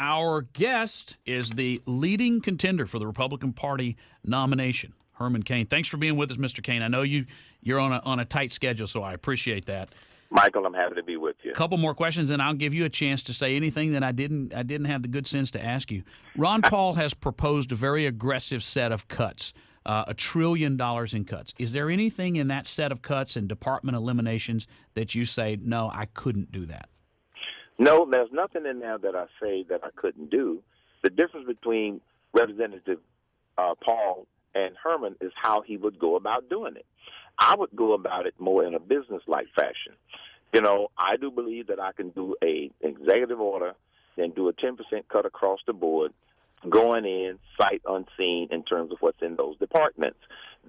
Our guest is the leading contender for the Republican Party nomination, Herman Cain. Thanks for being with us, Mr. Cain. I know you're on a tight schedule, so I appreciate that. Michael, I'm happy to be with you. A couple more questions, and I'll give you a chance to say anything that I didn't have the good sense to ask you. Ron Paul has proposed a very aggressive set of cuts, $1 trillion in cuts. Is there anything in that set of cuts and department eliminations that you say, no, I couldn't do that? No, there's nothing in there that I say that I couldn't do. The difference between Representative Paul and Herman is how he would go about doing it. I would go about it more in a business-like fashion. You know, I do believe that I can do an executive order and do a 10% cut across the board, going in sight unseen in terms of what's in those departments.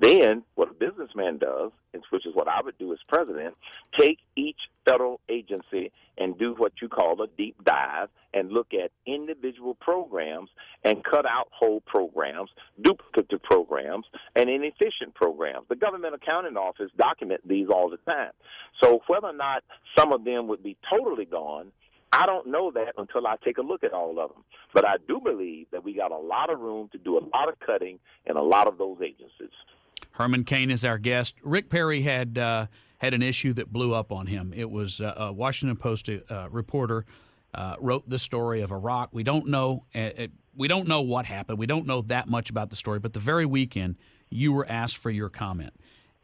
Then what a businessman does, which is what I would do as president, take each federal agency and do what you call a deep dive and look at individual programs and cut out whole programs, duplicative programs, and inefficient programs. The Government Accounting Office document these all the time. So whether or not some of them would be totally gone, I don't know that until I take a look at all of them. But I do believe that we got a lot of room to do a lot of cutting in a lot of those agencies. Herman Cain is our guest. Rick Perry had an issue that blew up on him. It was a Washington Post reporter wrote the story of Iraq. We don't know what happened. We don't know that much about the story. But the very weekend, you were asked for your comment,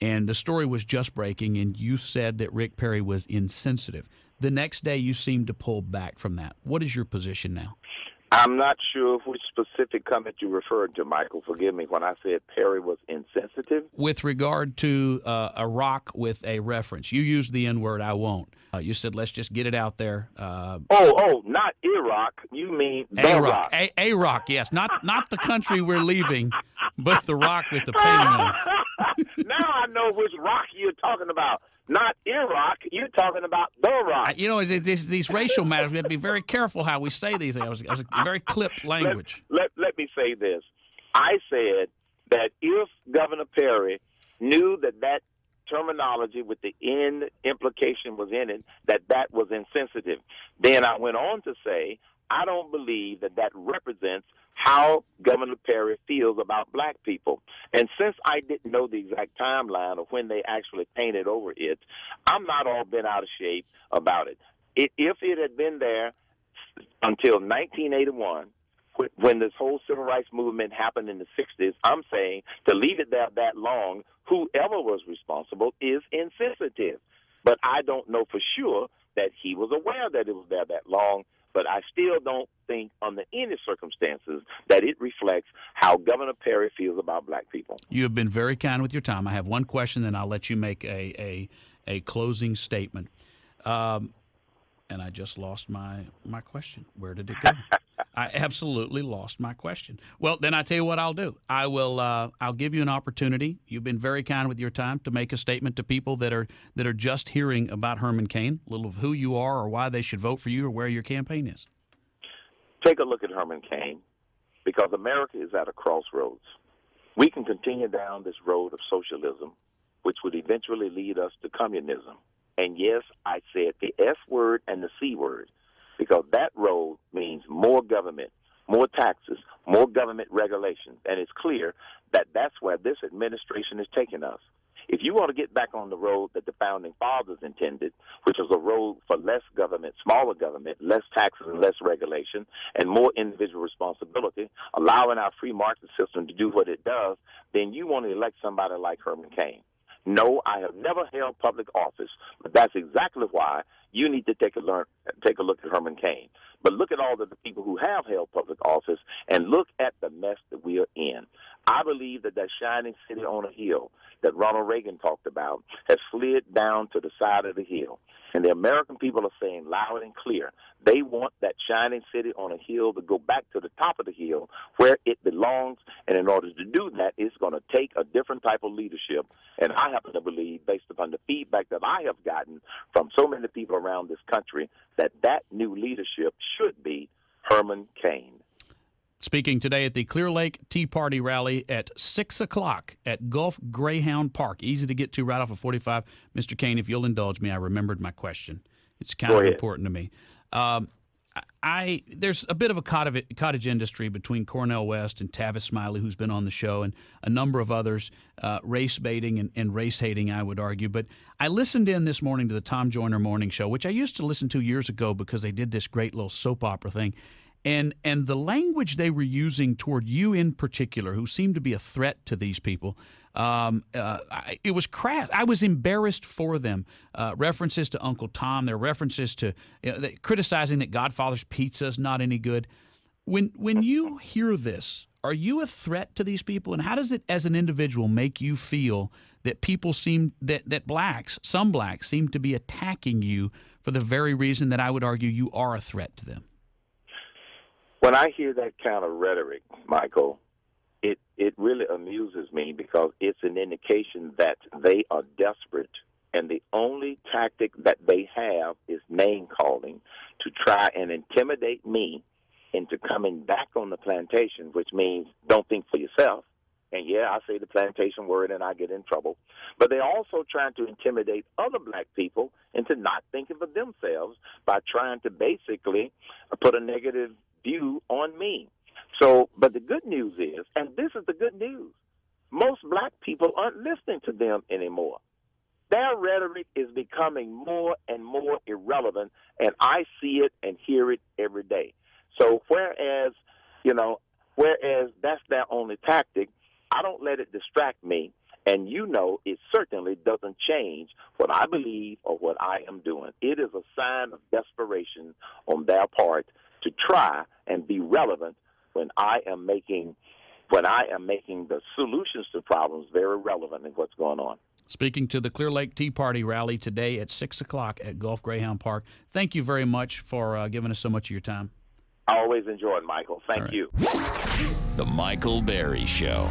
and the story was just breaking, and you said that Rick Perry was insensitive. The next day, you seemed to pull back from that. What is your position now? I'm not sure which specific comment you referred to, Michael. Forgive me when I said Perry was insensitive. With regard to Iraq with a reference. You used the N-word, I won't. You said, let's just get it out there. Not Iraq. You mean the rock. Iraq, yes. Not the country we're leaving, but the rock with the painting on it. Now I know which rock you're talking about. Not Iraq, you're talking about the rock. You know, these racial matters, we have to be very careful how we say these things. It was a very clipped language. Let me say this. I said that if Governor Perry knew that terminology with the N implication was in it, that was insensitive. Then I went on to say, I don't believe that represents how Governor Perry feels about black people. And since I didn't know the exact timeline of when they actually painted over it, I'm not all bent out of shape about it. If it had been there until 1981, when this whole civil rights movement happened in the 60s, I'm saying to leave it there that long, whoever was responsible is insensitive. But I don't know for sure that he was aware that it was there that long. But I still don't think under any circumstances that it reflects how Governor Perry feels about black people. You have been very kind with your time. I have one question, then I'll let you make a closing statement. And I just lost my question. Where did it go? I absolutely lost my question. Well, then I tell you what I'll do. I'll give you an opportunity. You've been very kind with your time to make a statement to people that are just hearing about Herman Cain, a little of who you are or why they should vote for you or where your campaign is. Take a look at Herman Cain, because America is at a crossroads. We can continue down this road of socialism, which would eventually lead us to communism. And yes, I said the S word and the C word, because that road means more government, more taxes, more government regulations. And it's clear that that's where this administration is taking us. If you want to get back on the road that the founding fathers intended, which was a road for less government, smaller government, less taxes and less regulation, and more individual responsibility, allowing our free market system to do what it does, then you want to elect somebody like Herman Cain. No, I have never held public office, but that's exactly why you need to take a look at Herman Cain. But look at all of the people who have held public office and look at the mess that we are in. I believe that shining city on a hill that Ronald Reagan talked about has slid down to the side of the hill. And the American people are saying loud and clear, they want that shining city on a hill to go back to the top of the hill where it belongs. And in order to do that, it's going to take a different type of leadership. And I happen to believe, based upon the feedback that I have gotten from so many people around this country, that new leadership should be Herman Cain. Speaking today at the Clear Lake Tea Party rally at 6 o'clock at Gulf Greyhound Park. Easy to get to right off of 45. Mr. Cain, if you'll indulge me, I remembered my question. It's kind of important to me. there's a bit of a cottage industry between Cornell West and Tavis Smiley, who's been on the show, and a number of others, race baiting and race hating, I would argue. But I listened in this morning to the Tom Joyner Morning Show, which I used to listen to years ago because they did this great little soap opera thing. And the language they were using toward you in particular, who seemed to be a threat to these people, it was crass. I was embarrassed for them. References to Uncle Tom, their references to criticizing that Godfather's Pizza is not any good. When you hear this, are you a threat to these people? And how does it, as an individual, make you feel that people seem that some blacks seem to be attacking you for the very reason that I would argue you are a threat to them? When I hear that kind of rhetoric, Michael, it really amuses me because it's an indication that they are desperate, and the only tactic that they have is name-calling to try and intimidate me into coming back on the plantation, which means don't think for yourself. And, yeah, I say the plantation word and I get in trouble. But they're also trying to intimidate other black people into not thinking for themselves by trying to basically put a negative view on me. So, but the good news is, and this is the good news, most black people aren't listening to them anymore. Their rhetoric is becoming more and more irrelevant, and I see it and hear it every day. So whereas that's their only tactic, I don't let it distract me. And it certainly doesn't change what I believe or what I am doing. It is a sign of desperation on their part to try and be relevant when I am making the solutions to problems very relevant in what's going on. Speaking to the Clear Lake Tea Party rally today at 6 o'clock at Gulf Greyhound Park. Thank you very much for giving us so much of your time. I always enjoy it, Michael. Thank you. The Michael Berry Show.